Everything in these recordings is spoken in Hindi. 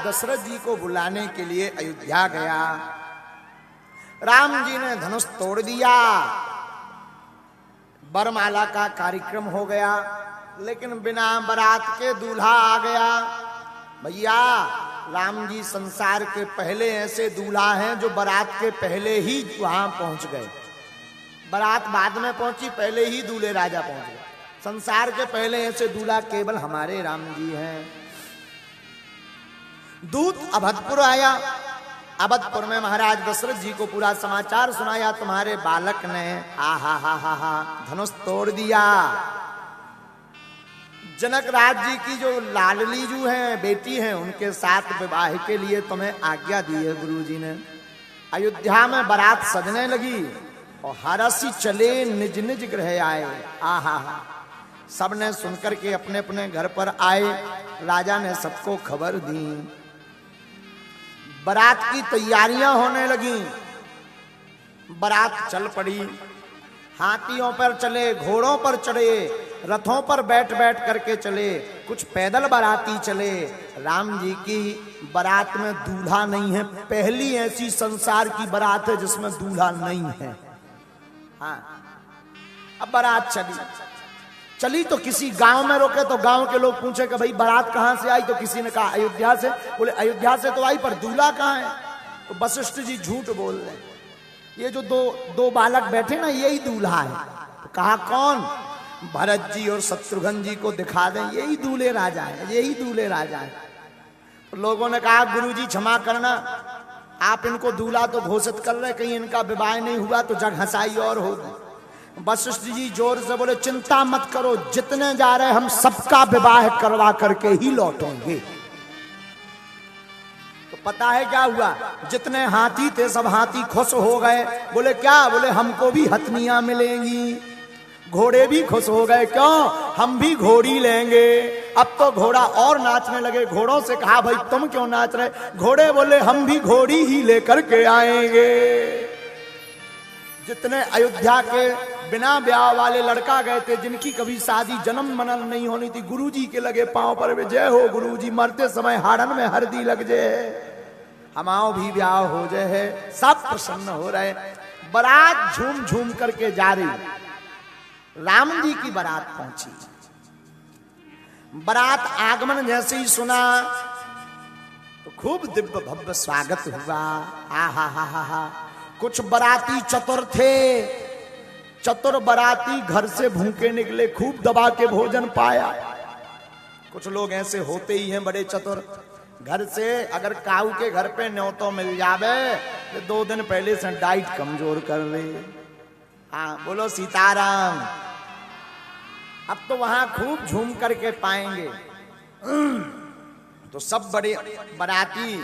दशरथ जी को बुलाने के लिए अयोध्या गया। राम जी ने धनुष तोड़ दिया, वरमाला का कार्यक्रम हो गया, लेकिन बिना बारात के दूल्हा आ गया। भैया राम जी संसार के पहले ऐसे दूल्हा हैं जो बारात के पहले ही वहां पहुंच गए। बारात बाद में पहुंची, पहले ही दूल्हे राजा पहुंच गए। संसार के पहले ऐसे दूल्हा केवल हमारे राम जी हैं। दूत अवधपुर आया। अवधपुर में महाराज दशरथ जी को पूरा समाचार सुनाया, तुम्हारे बालक ने हा धनुष तोड़ दिया। जनक राज जी की जो लाडली जू है, बेटी है, उनके साथ विवाह के लिए तुम्हें आज्ञा दी है गुरु जी ने। अयोध्या में बारात सजने लगी और हरसी चले निज निज गृह आए। आहा सबने सुनकर के अपने अपने घर पर आए। राजा ने सबको खबर दी। बारात की तैयारियां होने लगी। बारात चल पड़ी। हाथियों पर चले, घोड़ों पर चढ़े, रथों पर बैठ बैठ करके चले, कुछ पैदल बाराती चले। राम जी की बारात में दूल्हा नहीं है। पहली ऐसी संसार की बारात है जिसमें दूल्हा नहीं है। हाँ, अब बारात चली तो किसी गांव में रोके तो गांव के लोग पूछे कि भाई बारात कहां से आई, तो किसी ने कहा अयोध्या से। बोले अयोध्या से तो आई, पर दूल्हा कहां है? तो वशिष्ठ जी झूठ बोल रहे, ये जो दो बालक बैठे ना, यही दूल्हा है। तो कहा कौन? भरत जी और शत्रुघ्न जी को दिखा दें, यही दूल्हे राजा है, यही दूल्हे राजा है। तो लोगों ने कहा गुरुजी क्षमा करना, आप इनको दूल्हा तो घोषित कर रहे, कहीं इनका विवाह नहीं हुआ तो जग हंसाई और होगी। वशिष्ठ जी जोर से बोले चिंता मत करो, जितने जा रहे हम सबका विवाह करवा करके ही लौटेंगे। तो पता है क्या हुआ? जितने हाथी थे सब हाथी खुश हो गए। बोले क्या? बोले हमको भी हथनियां मिलेंगी। घोड़े भी खुश हो गए, क्यों? हम भी घोड़ी लेंगे। अब तो घोड़ा और नाचने लगे। घोड़ों से कहा भाई तुम क्यों नाच रहे? घोड़े बोले हम भी घोड़ी ही लेकर के आएंगे। जितने अयोध्या के बिना ब्याह वाले लड़का गए थे, जिनकी कभी शादी जन्म मनन नहीं होनी थी, गुरुजी के लगे पांव पर, जय हो गुरुजी, मरते समय हाड़न में हरदी लग जाए, हमाओ भी ब्याह हो जाए। सब प्रसन्न हो रहे। बारात झूम झूम करके जा रही। राम जी की बारात पहुंची। बारात आगमन जैसे ही सुना तो खूब दिव्य भव्य स्वागत हुआ। हा। कुछ बाराती चतुर थे। चतुर बाराती घर से भूखे निकले, खूब दबा के भोजन पाया। कुछ लोग ऐसे होते ही हैं बड़े चतुर, घर से अगर काऊ के घर पे न्योतो मिल जावे तो 2 दिन पहले से डाइट कमजोर कर ले। हाँ बोलो सीताराम। अब तो वहां खूब झूम करके पाएंगे। तो सब बड़े बाराती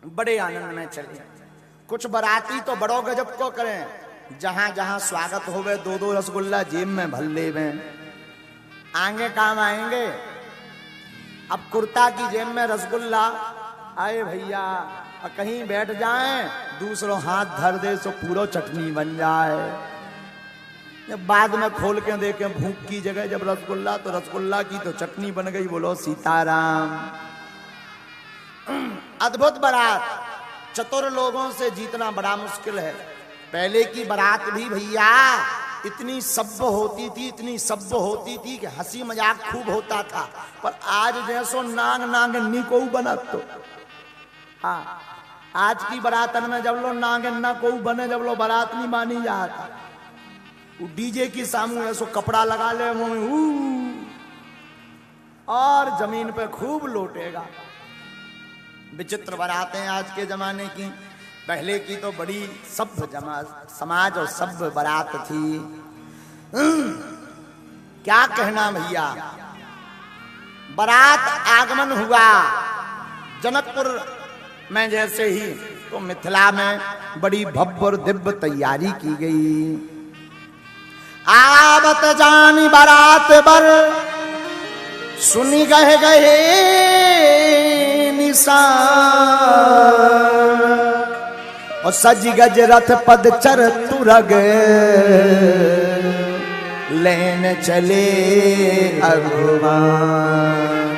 बड़े आनंद में चले। कुछ बाराती तो बड़ो गजब को करें, जहां जहां स्वागत होवे 2-2 रसगुल्ला जेब में भर ले में, आगे काम आएंगे। अब कुर्ता की जेब में रसगुल्ला, आए भैया, कहीं बैठ जाएं, दूसरों हाथ धर दे तो पूरा चटनी बन जाए। जब बाद में खोल के देखें भूख की जगह जब रसगुल्ला, तो रसगुल्ला की तो चटनी बन गई। बोलो सीताराम। अद्भुत बारात। चतुर लोगों से जीतना बड़ा मुश्किल है। पहले की बारात भी भैया इतनी सभ्य होती थी, इतनी सभ्य होती थी कि हंसी मजाक खूब होता था। पर आज जैसो नांग नांगनी को बना तो हाँ, आज की बारातन में जब लो नांगन्ना को बने, जब लो बारात नहीं मानी जाता। वो डीजे की सामू ऐसो कपड़ा लगा ले और जमीन पे खूब लौटेगा। विचित्र बारातें आज के जमाने की। पहले की तो बड़ी सभ्य समाज और सभ्य बारात थी। क्या कहना भैया। बारात आगमन हुआ जनकपुर में जैसे ही, तो मिथिला में बड़ी भव्य और दिव्य तैयारी की गई। आवत जानी बारात बर सुनी गए और सज गज रथ पद चर तुरग लेन चले अगुवान।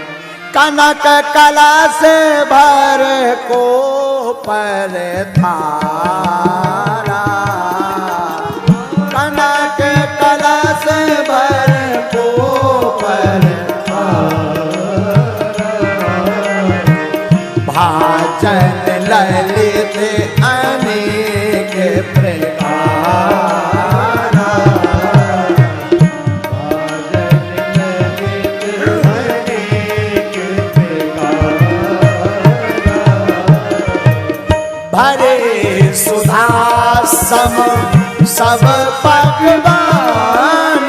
कनक कला से भर को पर थारा, कनक कला से भर को पर भाजन ललित अनेक प्रकार, भरे सुधा सम सब पकवान,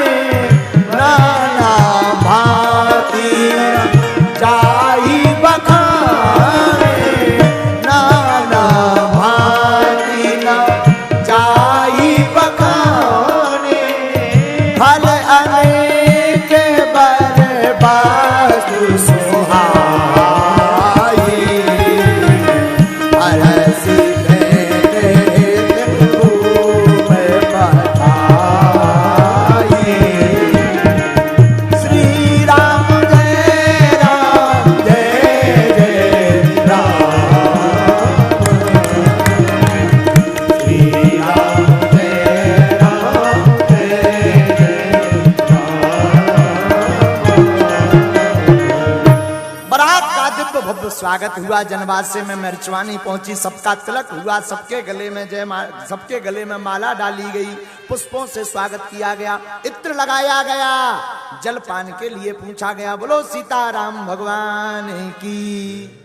नाना भांति जाई बखाने, नाना भांति जाई बखाने, फल अनेक बर वस्तु सुहाई, हरसि स्वागत हुआ। जनवासे में मेरचवानी पहुंची, सबका तिलक हुआ, सबके गले में सबके गले में माला डाली गई, पुष्पों से स्वागत किया गया, इत्र लगाया गया, जलपान के लिए पूछा गया। बोलो सीताराम भगवान की।